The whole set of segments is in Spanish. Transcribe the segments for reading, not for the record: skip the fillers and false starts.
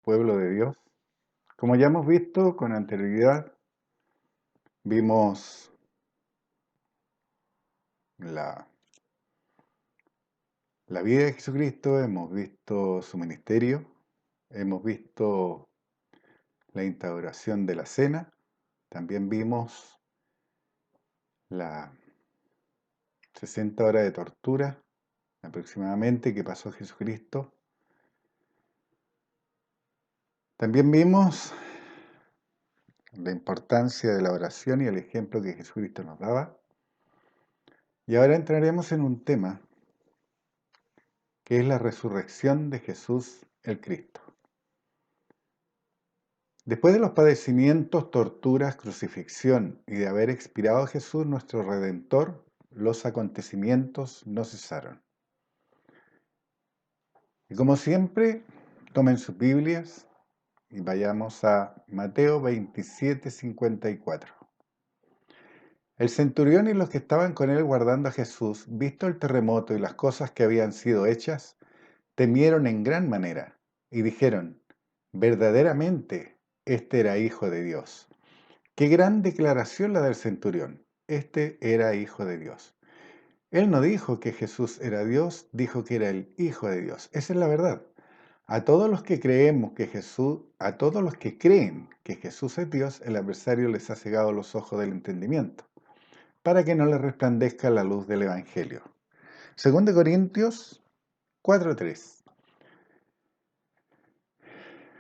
pueblo de Dios. Como ya hemos visto con anterioridad, vimos la, la vida de Jesucristo, hemos visto su ministerio, hemos visto la instauración de la cena, también vimos las 60 horas de tortura aproximadamente que pasó Jesucristo. También vimos la importancia de la oración y el ejemplo que Jesucristo nos daba. Y ahora entraremos en un tema que es la resurrección de Jesús el Cristo. Después de los padecimientos, torturas, crucifixión y de haber expirado Jesús nuestro Redentor, los acontecimientos no cesaron. Y como siempre, tomen sus Biblias y vayamos a Mateo 27:54. El centurión y los que estaban con él guardando a Jesús, visto el terremoto y las cosas que habían sido hechas, temieron en gran manera y dijeron: verdaderamente, este era hijo de Dios. Qué gran declaración la del centurión. Este era hijo de Dios. Él no dijo que Jesús era Dios, dijo que era el hijo de Dios. Esa es la verdad. A todos los que a todos los que creen que Jesús es Dios, el adversario les ha cegado los ojos del entendimiento, para que no les resplandezca la luz del Evangelio. 2 Corintios 4:3.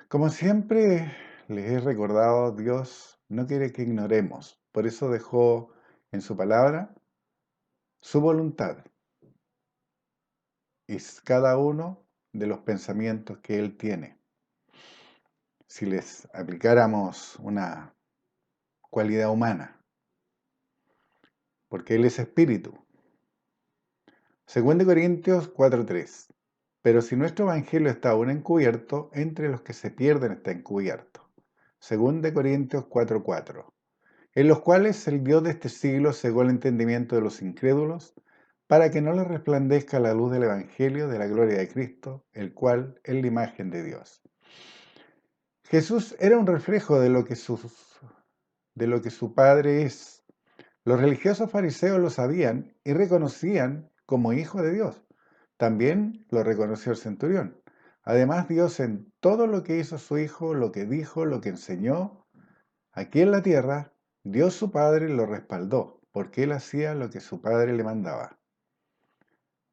Como siempre les he recordado, Dios no quiere que ignoremos. Por eso dejó en su palabra su voluntad y cada uno de los pensamientos que Él tiene. Si les aplicáramos una cualidad humana, porque Él es espíritu. 2 Corintios 4:3. Pero si nuestro evangelio está aún encubierto, entre los que se pierden está encubierto. 2 Corintios 4:4. En los cuales el Dios de este siglo cegó el entendimiento de los incrédulos, para que no les resplandezca la luz del evangelio de la gloria de Cristo, el cual es la imagen de Dios. Jesús era un reflejo de lo que su Padre es. Los religiosos fariseos lo sabían y reconocían como hijo de Dios. También lo reconoció el centurión. Además, Dios en todo lo que hizo su Hijo, lo que dijo, lo que enseñó, aquí en la tierra, Dios su Padre lo respaldó, porque él hacía lo que su Padre le mandaba.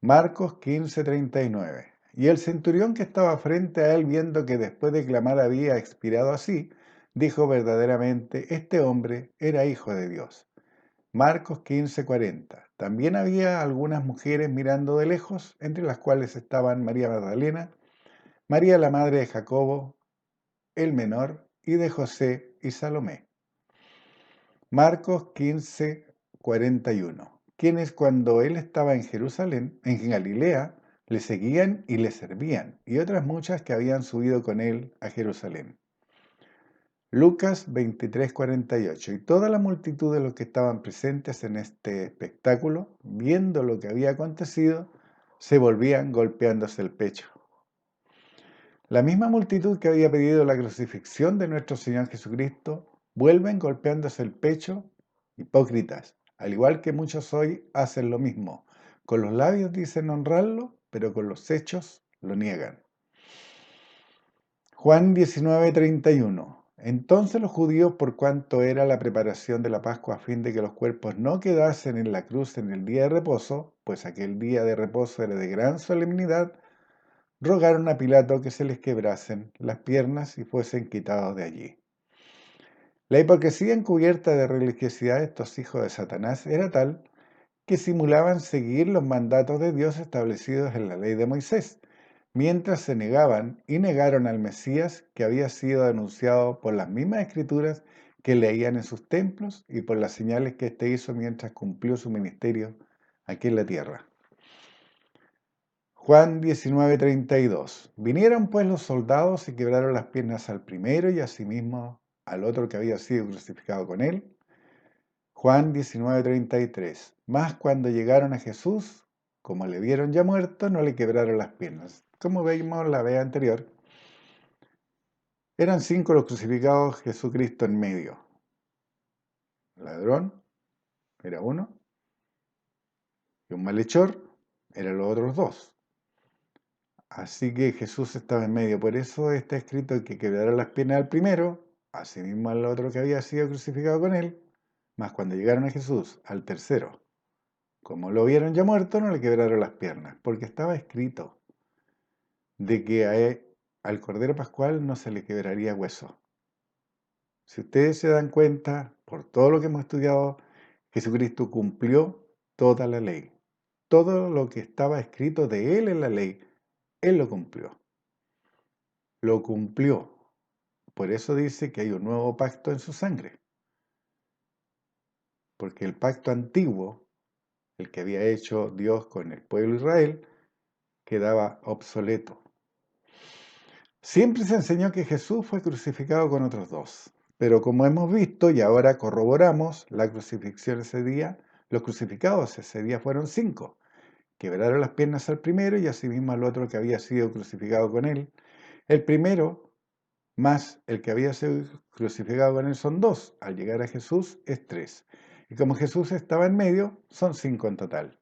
Marcos 15:39. Y el centurión que estaba frente a él, viendo que después de clamar había expirado así, dijo: verdaderamente, este hombre era hijo de Dios. Marcos 15:40. También había algunas mujeres mirando de lejos, entre las cuales estaban María Magdalena, María la madre de Jacobo, el menor, y de José y Salomé. Marcos 15:41. Quienes cuando él estaba en Jerusalén, en Galilea, le seguían y le servían, y otras muchas que habían subido con él a Jerusalén. Lucas 23:48. Y toda la multitud de los que estaban presentes en este espectáculo, viendo lo que había acontecido, se volvían golpeándose el pecho. La misma multitud que había pedido la crucifixión de nuestro Señor Jesucristo, vuelven golpeándose el pecho, hipócritas, al igual que muchos hoy hacen lo mismo. Con los labios dicen honrarlo, pero con los hechos lo niegan. Juan 19:31. Entonces los judíos, por cuanto era la preparación de la Pascua a fin de que los cuerpos no quedasen en la cruz en el día de reposo, pues aquel día de reposo era de gran solemnidad, rogaron a Pilato que se les quebrasen las piernas y fuesen quitados de allí. La hipocresía encubierta de religiosidad de estos hijos de Satanás era tal que simulaban seguir los mandatos de Dios establecidos en la ley de Moisés, mientras se negaban y negaron al Mesías que había sido anunciado por las mismas escrituras que leían en sus templos y por las señales que éste hizo mientras cumplió su ministerio aquí en la tierra. Juan 19:32. Vinieron pues los soldados y quebraron las piernas al primero y asimismo al otro que había sido crucificado con él. Juan 19:33. Mas cuando llegaron a Jesús, como le vieron ya muerto, no le quebraron las piernas. Como vimos la vez anterior, Eran 5 los crucificados, Jesucristo en medio. Ladrón era uno y un malhechor eran los otros 2. Así que Jesús estaba en medio. Por eso está escrito que quebrará las piernas al primero, asimismo al otro que había sido crucificado con él, mas cuando llegaron a Jesús, al tercero, como lo vieron ya muerto, no le quebraron las piernas, porque estaba escrito de que al Cordero Pascual no se le quebraría hueso. Si ustedes se dan cuenta, por todo lo que hemos estudiado, Jesucristo cumplió toda la ley. Todo lo que estaba escrito de Él en la ley, Él lo cumplió. Lo cumplió. Por eso dice que hay un nuevo pacto en su sangre. Porque el pacto antiguo, el que había hecho Dios con el pueblo de Israel, quedaba obsoleto. Siempre se enseñó que Jesús fue crucificado con otros 2. Pero como hemos visto y ahora corroboramos, la crucifixión ese día, los crucificados ese día fueron 5. Quebraron las piernas al primero y asimismo al otro que había sido crucificado con él. El primero más el que había sido crucificado con él son 2. Al llegar a Jesús es 3. Y como Jesús estaba en medio, son 5 en total.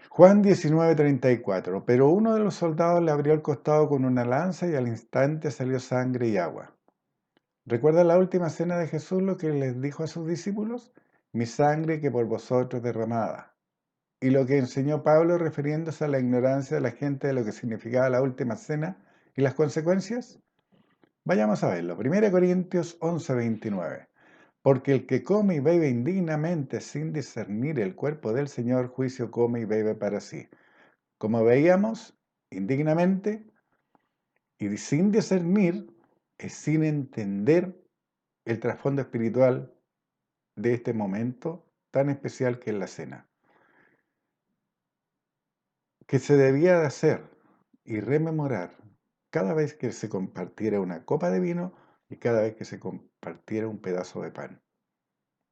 Juan 19:34. Pero uno de los soldados le abrió el costado con una lanza y al instante salió sangre y agua. ¿Recuerda la última cena de Jesús lo que les dijo a sus discípulos? Mi sangre que por vosotros derramada. Y lo que enseñó Pablo refiriéndose a la ignorancia de la gente de lo que significaba la última cena y las consecuencias. Vayamos a verlo. 1 Corintios 11:29. Porque el que come y bebe indignamente sin discernir el cuerpo del Señor, juicio come y bebe para sí. Como veíamos, indignamente y sin discernir es sin entender el trasfondo espiritual de este momento tan especial que es la cena. Que se debía de hacer y rememorar cada vez que se compartiera una copa de vino y cada vez que se compartiera un pedazo de pan.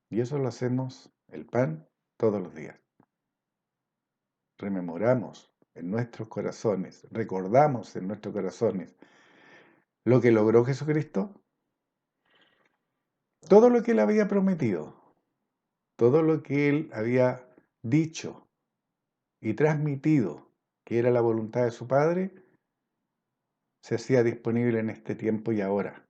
Y eso lo hacemos, el pan, todos los días. Rememoramos en nuestros corazones, recordamos en nuestros corazones lo que logró Jesucristo, todo lo que Él había prometido, todo lo que Él había dicho y transmitido, que era la voluntad de su Padre, se hacía disponible en este tiempo y ahora.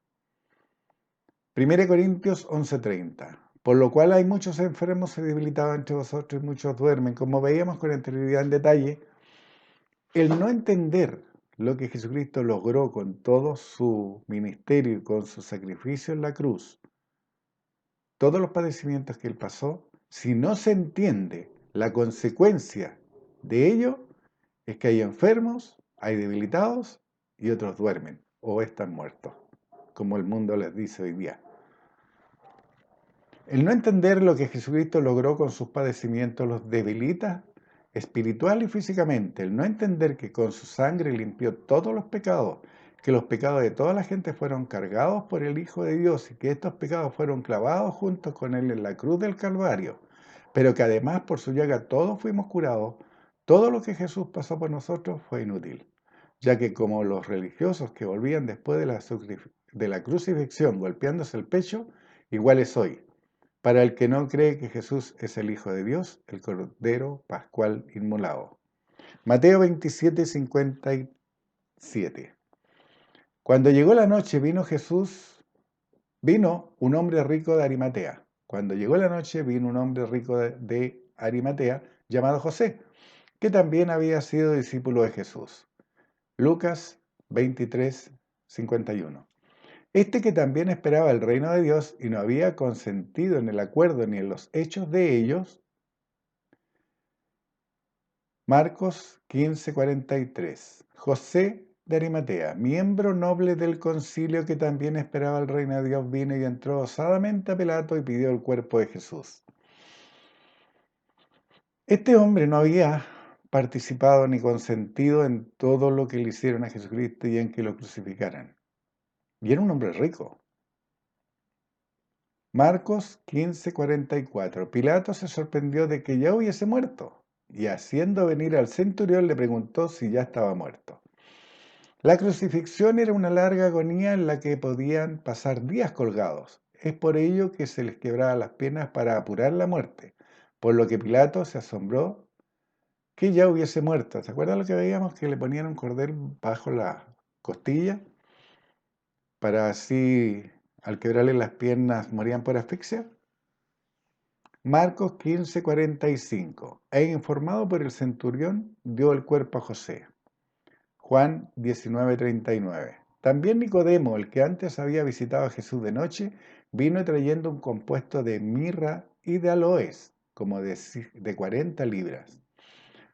1 Corintios 11:30. Por lo cual hay muchos enfermos y debilitados entre vosotros y muchos duermen. Como veíamos con anterioridad en detalle, el no entender lo que Jesucristo logró con todo su ministerio y con su sacrificio en la cruz, todos los padecimientos que Él pasó, si no se entiende la consecuencia de ello, es que hay enfermos, hay debilitados y otros duermen o están muertos, como el mundo les dice hoy día. El no entender lo que Jesucristo logró con sus padecimientos los debilita espiritual y físicamente. El no entender que con su sangre limpió todos los pecados, que los pecados de toda la gente fueron cargados por el Hijo de Dios y que estos pecados fueron clavados juntos con Él en la cruz del Calvario, pero que además por su llaga todos fuimos curados, todo lo que Jesús pasó por nosotros fue inútil, ya que como los religiosos que volvían después de la crucifixión golpeándose el pecho, igual es hoy. Para el que no cree que Jesús es el Hijo de Dios, el Cordero Pascual inmolado. Mateo 27:57. Cuando llegó la noche vino un hombre rico de Arimatea. Cuando llegó la noche vino un hombre rico de Arimatea llamado José, que también había sido discípulo de Jesús. Lucas 23:51. Este que también esperaba el reino de Dios y no había consentido en el acuerdo ni en los hechos de ellos. Marcos 15:43. José de Arimatea, miembro noble del concilio que también esperaba el reino de Dios, vino y entró osadamente a Pilato y pidió el cuerpo de Jesús. Este hombre no había participado ni consentido en todo lo que le hicieron a Jesucristo y en que lo crucificaran. Y era un hombre rico. Marcos 15:44. Pilato se sorprendió de que ya hubiese muerto, y haciendo venir al centurión le preguntó si ya estaba muerto. La crucifixión era una larga agonía en la que podían pasar días colgados. Es por ello que se les quebraba las piernas para apurar la muerte, por lo que Pilato se asombró que ya hubiese muerto. ¿Se acuerdan lo que veíamos? Que le ponían un cordel bajo la costilla para así, al quebrarle las piernas, morían por asfixia. Marcos 15:45. E informado por el centurión, dio el cuerpo a José. Juan 19:39. También Nicodemo, el que antes había visitado a Jesús de noche, vino trayendo un compuesto de mirra y de aloes, como de 40 libras.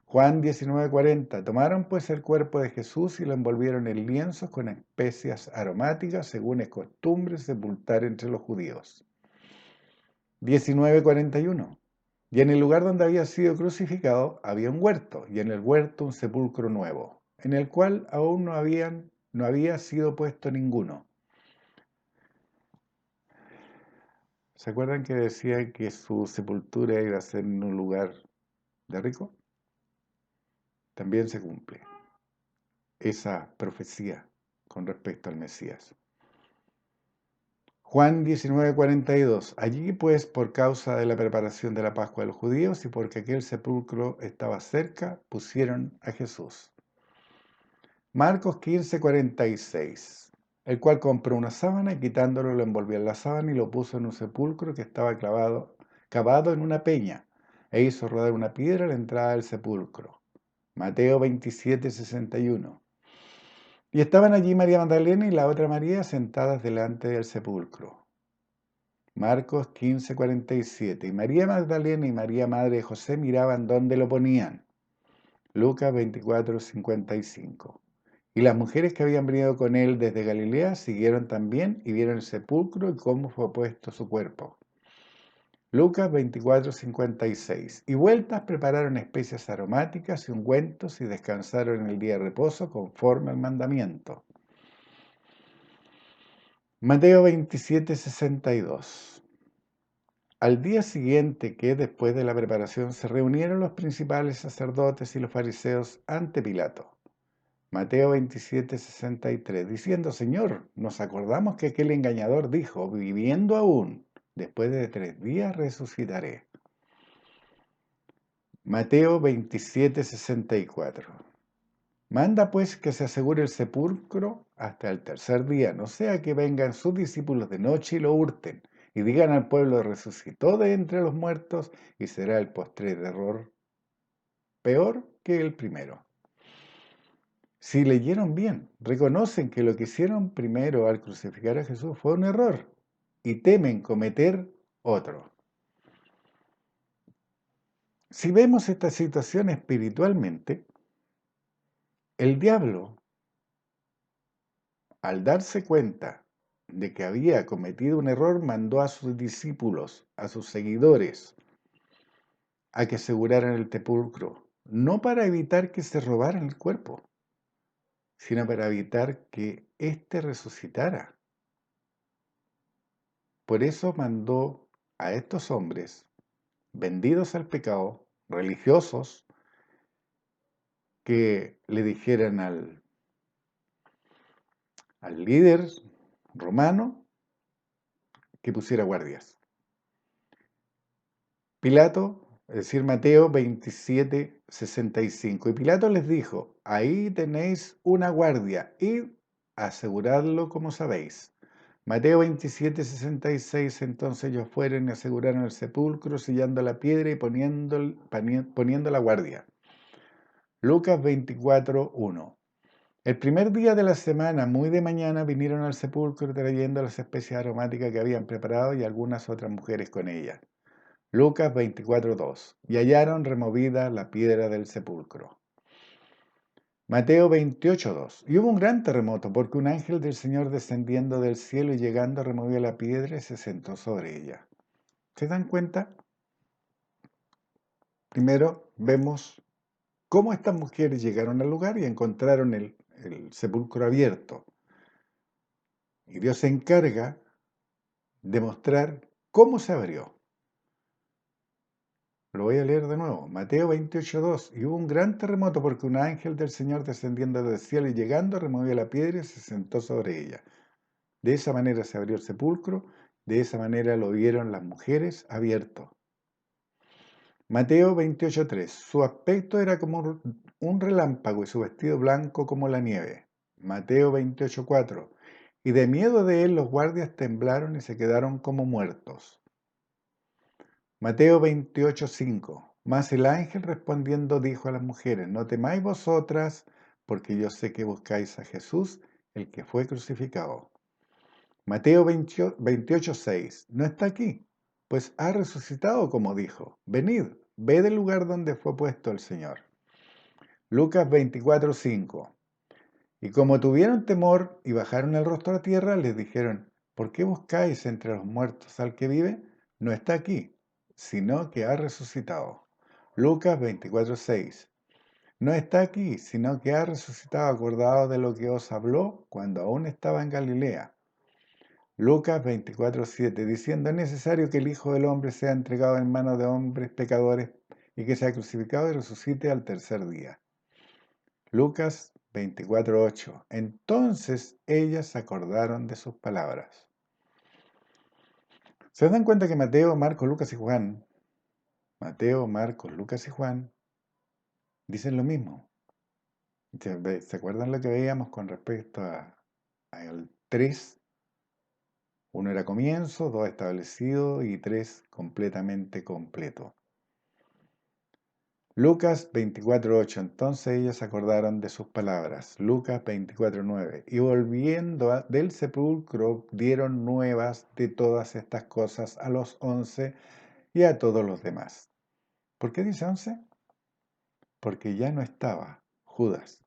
Juan 19:40. Tomaron pues el cuerpo de Jesús y lo envolvieron en lienzos con especias aromáticas, según es costumbre sepultar entre los judíos. 19:41. Y en el lugar donde había sido crucificado había un huerto, y en el huerto un sepulcro nuevo, en el cual aún no había sido puesto ninguno. ¿Se acuerdan que decía que su sepultura iba a ser en un lugar de rico? También se cumple esa profecía con respecto al Mesías. Juan 19:42. Allí pues, por causa de la preparación de la Pascua de los judíos y porque aquel sepulcro estaba cerca, pusieron a Jesús. Marcos 15:46. El cual compró una sábana y quitándolo lo envolvió en la sábana y lo puso en un sepulcro que estaba cavado en una peña, e hizo rodar una piedra a la entrada del sepulcro. Mateo 27:61. Y estaban allí María Magdalena y la otra María sentadas delante del sepulcro. Marcos 15:47. Y María Magdalena y María madre de José miraban dónde lo ponían. Lucas 24:55. Y las mujeres que habían venido con él desde Galilea siguieron también y vieron el sepulcro y cómo fue puesto su cuerpo. Lucas 24:56. Y vueltas prepararon especias aromáticas y ungüentos y descansaron en el día de reposo conforme al mandamiento. Mateo 27:62. Al día siguiente que después de la preparación se reunieron los principales sacerdotes y los fariseos ante Pilato. Mateo 27:63, diciendo, Señor, nos acordamos que aquel engañador dijo, viviendo aún, después de 3 días resucitaré. Mateo 27:64. Manda pues que se asegure el sepulcro hasta el tercer día, no sea que vengan sus discípulos de noche y lo hurten, y digan al pueblo, resucitó de entre los muertos, y será el postrer error peor que el primero. Si leyeron bien, reconocen que lo que hicieron primero al crucificar a Jesús fue un error y temen cometer otro. Si vemos esta situación espiritualmente, el diablo, al darse cuenta de que había cometido un error, mandó a sus discípulos, a sus seguidores, a que aseguraran el sepulcro, no para evitar que se robaran el cuerpo, sino para evitar que éste resucitara. Por eso mandó a estos hombres vendidos al pecado, religiosos, que le dijeran al líder romano que pusiera guardias. Pilato, es decir, Mateo 27:65. Y Pilato les dijo, ahí tenéis una guardia, id, aseguradlo como sabéis. Mateo 27:66. Entonces ellos fueron y aseguraron el sepulcro, sellando la piedra y poniendo la guardia. Lucas 24:1. El primer día de la semana, muy de mañana, vinieron al sepulcro trayendo las especies aromáticas que habían preparado y algunas otras mujeres con ellas. Lucas 24:2. Y hallaron removida la piedra del sepulcro. Mateo 28:2. Y hubo un gran terremoto, porque un ángel del Señor descendiendo del cielo y llegando removió la piedra y se sentó sobre ella. ¿Se dan cuenta? Primero vemos cómo estas mujeres llegaron al lugar y encontraron el sepulcro abierto. Y Dios se encarga de mostrar cómo se abrió. Lo voy a leer de nuevo. Mateo 28:2. Y hubo un gran terremoto porque un ángel del Señor descendiendo del cielo y llegando removió la piedra y se sentó sobre ella. De esa manera se abrió el sepulcro, de esa manera lo vieron las mujeres abierto. Mateo 28:3. Su aspecto era como un relámpago y su vestido blanco como la nieve. Mateo 28:4. Y de miedo de él los guardias temblaron y se quedaron como muertos. Mateo 28:5. Mas el ángel respondiendo dijo a las mujeres, no temáis vosotras, porque yo sé que buscáis a Jesús, el que fue crucificado. Mateo 28:6. No está aquí, pues ha resucitado como dijo. Venid, ved el lugar donde fue puesto el Señor. Lucas 24:5. Y como tuvieron temor y bajaron el rostro a tierra, les dijeron, ¿por qué buscáis entre los muertos al que vive? No está aquí, sino que ha resucitado. Lucas 24:6. No está aquí, sino que ha resucitado, acordado de lo que os habló cuando aún estaba en Galilea. Lucas 24:7, diciendo, es necesario que el Hijo del Hombre sea entregado en manos de hombres pecadores y que sea crucificado y resucite al tercer día. Lucas 24:8. Entonces ellas se acordaron de sus palabras. ¿Se dan cuenta que Mateo, Marcos, Lucas y Juan, Mateo, Marcos, Lucas y Juan, dicen lo mismo? ¿Se acuerdan lo que veíamos con respecto al 3? Uno era comienzo, 2 establecido y 3 completamente completo. Lucas 24:8. Entonces ellos se acordaron de sus palabras. Lucas 24:9. Y volviendo del sepulcro dieron nuevas de todas estas cosas a los 11 y a todos los demás. ¿Por qué dice 11? Porque ya no estaba Judas.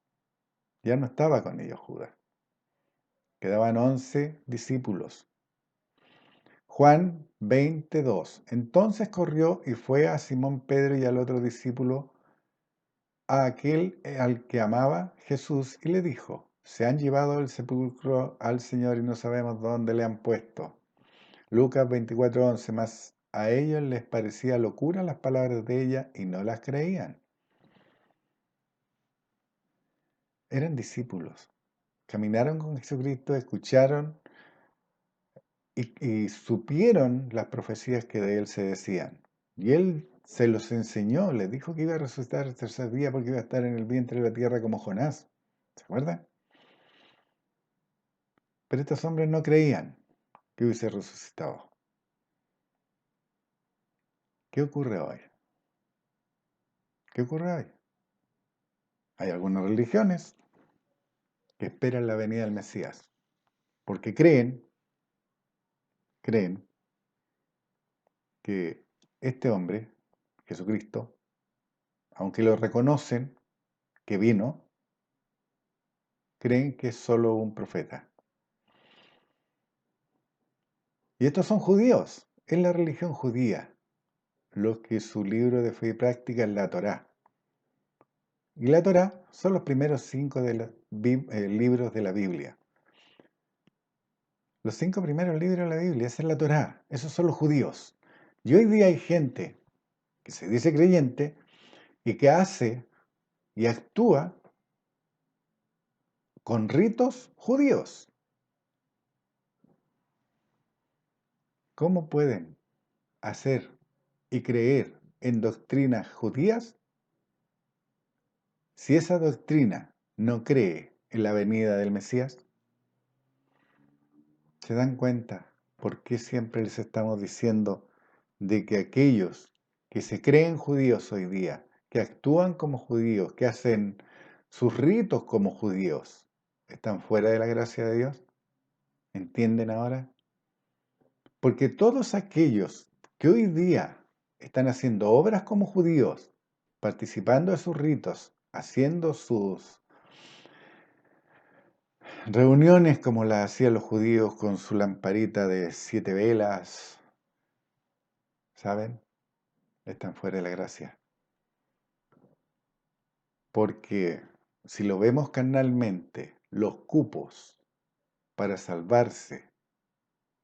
Ya no estaba con ellos Judas. Quedaban 11 discípulos. Juan 22. Entonces corrió y fue a Simón Pedro y al otro discípulo, a aquel al que amaba Jesús, y le dijo, se han llevado al sepulcro al Señor y no sabemos dónde le han puesto. Lucas 24:11. Mas a ellos les parecía locura las palabras de ella y no las creían. Eran discípulos. Caminaron con Jesucristo, escucharon y supieron las profecías que de él se decían. Y él se los enseñó, les dijo que iba a resucitar el tercer día porque iba a estar en el vientre de la tierra como Jonás. ¿Se acuerdan? Pero estos hombres no creían que hubiese resucitado. ¿Qué ocurre hoy? ¿Qué ocurre hoy? Hay algunas religiones que esperan la venida del Mesías porque creen que este hombre, Jesucristo, aunque lo reconocen que vino, creen que es solo un profeta. Y estos son judíos, es la religión judía, los que su libro de fe y práctica es la Torá. Y la Torá son los primeros 5 de los libros de la Biblia. Los 5 primeros libros de la Biblia, esa es la Torá, esos son los judíos. Y hoy día hay gente que se dice creyente y que hace y actúa con ritos judíos. ¿Cómo pueden hacer y creer en doctrinas judías si esa doctrina no cree en la venida del Mesías? ¿Se dan cuenta por qué siempre les estamos diciendo de que aquellos que se creen judíos hoy día, que actúan como judíos, que hacen sus ritos como judíos, están fuera de la gracia de Dios? ¿Entienden ahora? Porque todos aquellos que hoy día están haciendo obras como judíos, participando de sus ritos, haciendo sus reuniones como las hacían los judíos con su lamparita de 7 velas, ¿saben? Están fuera de la gracia. Porque si lo vemos carnalmente, los cupos para salvarse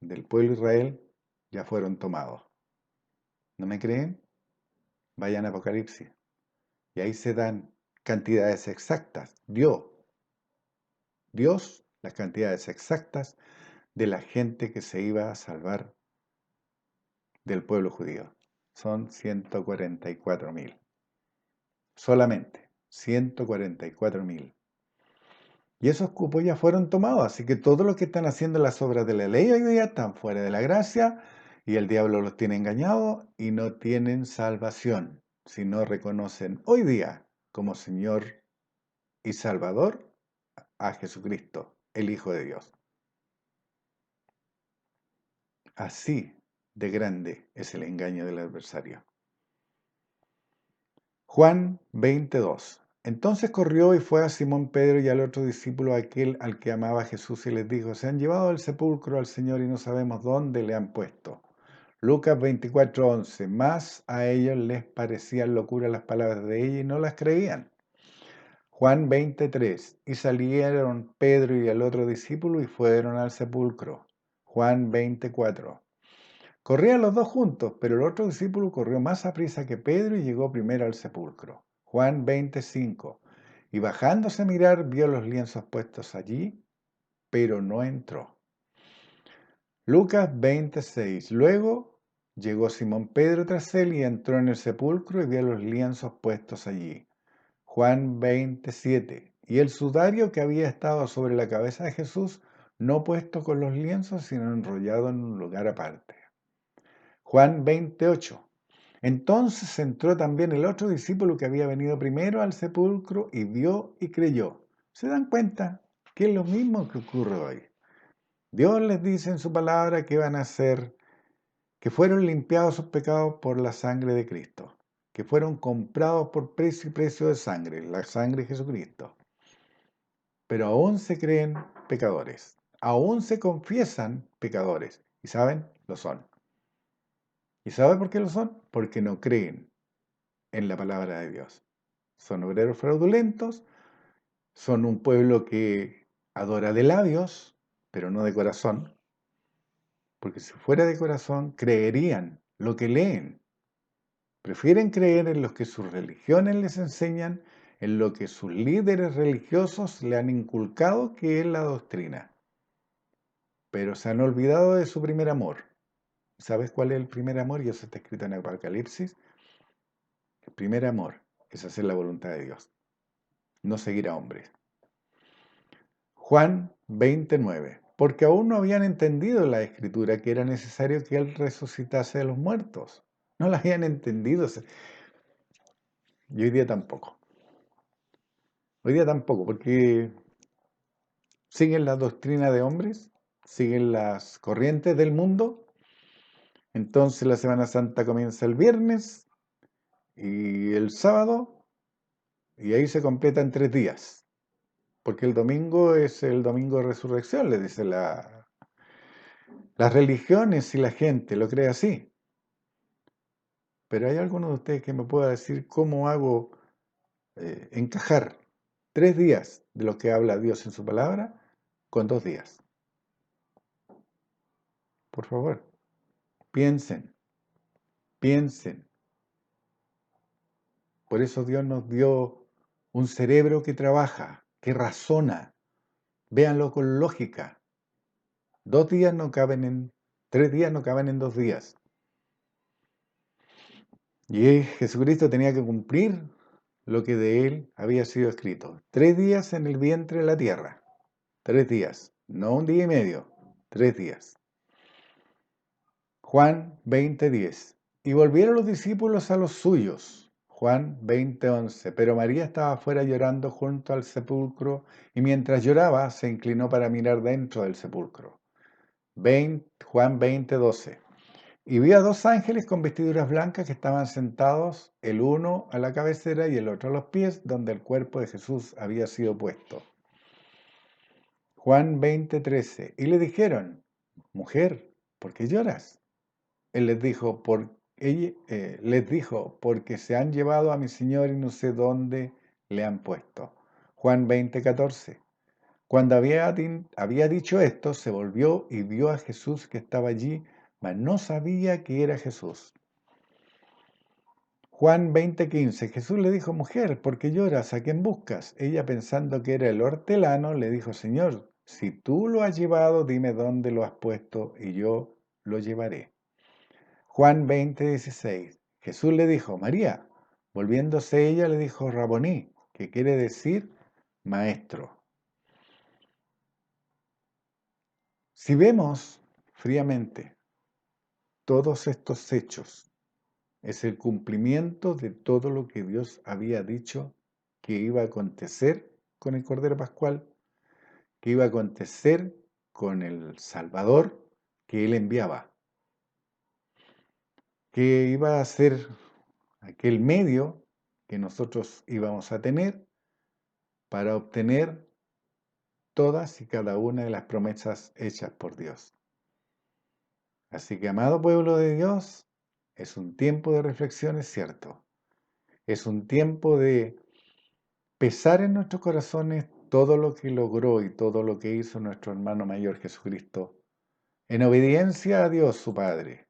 del pueblo de Israel ya fueron tomados. ¿No me creen? Vayan a Apocalipsis. Y ahí se dan cantidades exactas. Dios, las cantidades exactas de la gente que se iba a salvar del pueblo judío. Son 144.000. Solamente 144.000. Y esos cupos ya fueron tomados, así que todos los que están haciendo las obras de la ley hoy día están fuera de la gracia y el diablo los tiene engañados y no tienen salvación si no reconocen hoy día como Señor y Salvador a Jesucristo, el Hijo de Dios. Así de grande es el engaño del adversario. Juan 22. Entonces corrió y fue a Simón Pedro y al otro discípulo, aquel al que amaba Jesús, y les dijo: se han llevado al sepulcro al Señor y no sabemos dónde le han puesto. Lucas 24:11. Mas a ellos les parecían locura las palabras de ella y no las creían. Juan 23. Y salieron Pedro y el otro discípulo y fueron al sepulcro. Juan 24. Corrían los dos juntos, pero el otro discípulo corrió más aprisa que Pedro y llegó primero al sepulcro. Juan 25. Y bajándose a mirar, vio los lienzos puestos allí, pero no entró. Lucas 26. Luego llegó Simón Pedro tras él y entró en el sepulcro y vio los lienzos puestos allí. Juan 27. Y el sudario que había estado sobre la cabeza de Jesús, no puesto con los lienzos, sino enrollado en un lugar aparte. Juan 28. Entonces entró también el otro discípulo que había venido primero al sepulcro y vio y creyó. ¿Se dan cuenta que es lo mismo que ocurre hoy? Dios les dice en su palabra que van a ser, que fueron limpiados sus pecados por la sangre de Cristo, que fueron comprados por precio y precio de sangre, la sangre de Jesucristo. Pero aún se creen pecadores, aún se confiesan pecadores. ¿Y saben? Lo son. ¿Y saben por qué lo son? Porque no creen en la palabra de Dios. Son obreros fraudulentos, son un pueblo que adora de labios, pero no de corazón, porque si fuera de corazón creerían lo que leen. Prefieren creer en lo que sus religiones les enseñan, en lo que sus líderes religiosos le han inculcado, que es la doctrina. Pero se han olvidado de su primer amor. ¿Sabes cuál es el primer amor? Y eso está escrito en Apocalipsis. El primer amor es hacer la voluntad de Dios, no seguir a hombres. Juan 29. Porque aún no habían entendido la escritura que era necesario que Él resucitase de los muertos. No la habían entendido. Y hoy día tampoco. Hoy día tampoco, porque siguen la doctrina de hombres, siguen las corrientes del mundo. Entonces la Semana Santa comienza el viernes y el sábado, y ahí se completa en 3 días. Porque el domingo es el domingo de resurrección, le dice las religiones y la gente lo cree así. Pero ¿hay alguno de ustedes que me pueda decir cómo hago encajar 3 días de lo que habla Dios en su palabra con 2 días? Por favor, piensen, piensen. Por eso Dios nos dio un cerebro que trabaja, que razona. Véanlo con lógica. 2 días no caben en, 3 días no caben en 2 días. Y Jesucristo tenía que cumplir lo que de él había sido escrito. 3 días en el vientre de la tierra. 3 días. No 1 día y medio. 3 días. Juan 20:10. Y volvieron los discípulos a los suyos. Juan 20:11. Pero María estaba afuera llorando junto al sepulcro, y mientras lloraba se inclinó para mirar dentro del sepulcro. Juan 20:12. Y vi a 2 ángeles con vestiduras blancas que estaban sentados, el uno a la cabecera y el otro a los pies, donde el cuerpo de Jesús había sido puesto. Juan 20:13. Y le dijeron: mujer, ¿por qué lloras? Él les dijo, porque se han llevado a mi Señor y no sé dónde le han puesto. Juan 20:14. Cuando había dicho esto, se volvió y vio a Jesús que estaba allí, mas no sabía que era Jesús. Juan 20:15. Jesús le dijo, mujer, ¿por qué lloras? ¿A quién buscas? Ella, pensando que era el hortelano, le dijo, Señor, si tú lo has llevado, dime dónde lo has puesto y yo lo llevaré. Juan 20:16. Jesús le dijo, María. Volviéndose ella, le dijo, Raboní, que quiere decir maestro. Si vemos fríamente todos estos hechos, es el cumplimiento de todo lo que Dios había dicho que iba a acontecer con el Cordero Pascual, que iba a acontecer con el Salvador que Él enviaba, que iba a ser aquel medio que nosotros íbamos a tener para obtener todas y cada una de las promesas hechas por Dios. Así que, amado pueblo de Dios, es un tiempo de reflexión, es cierto. Es un tiempo de pesar en nuestros corazones todo lo que logró y todo lo que hizo nuestro hermano mayor Jesucristo, en obediencia a Dios su Padre.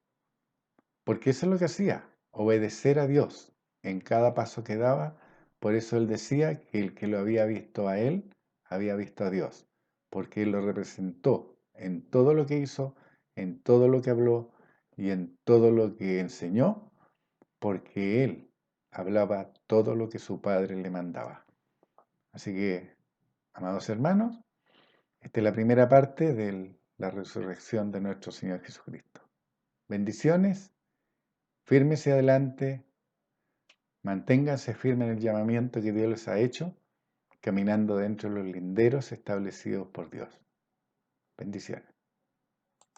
Porque eso es lo que hacía, obedecer a Dios en cada paso que daba. Por eso él decía que el que lo había visto a él, había visto a Dios, porque él lo representó en todo lo que hizo, en todo lo que habló y en todo lo que enseñó, porque él hablaba todo lo que su Padre le mandaba. Así que, amados hermanos, esta es la primera parte de la resurrección de nuestro Señor Jesucristo. Bendiciones, fírmese adelante, manténganse firmes en el llamamiento que Dios les ha hecho, caminando dentro de los linderos establecidos por Dios. Bendiciones.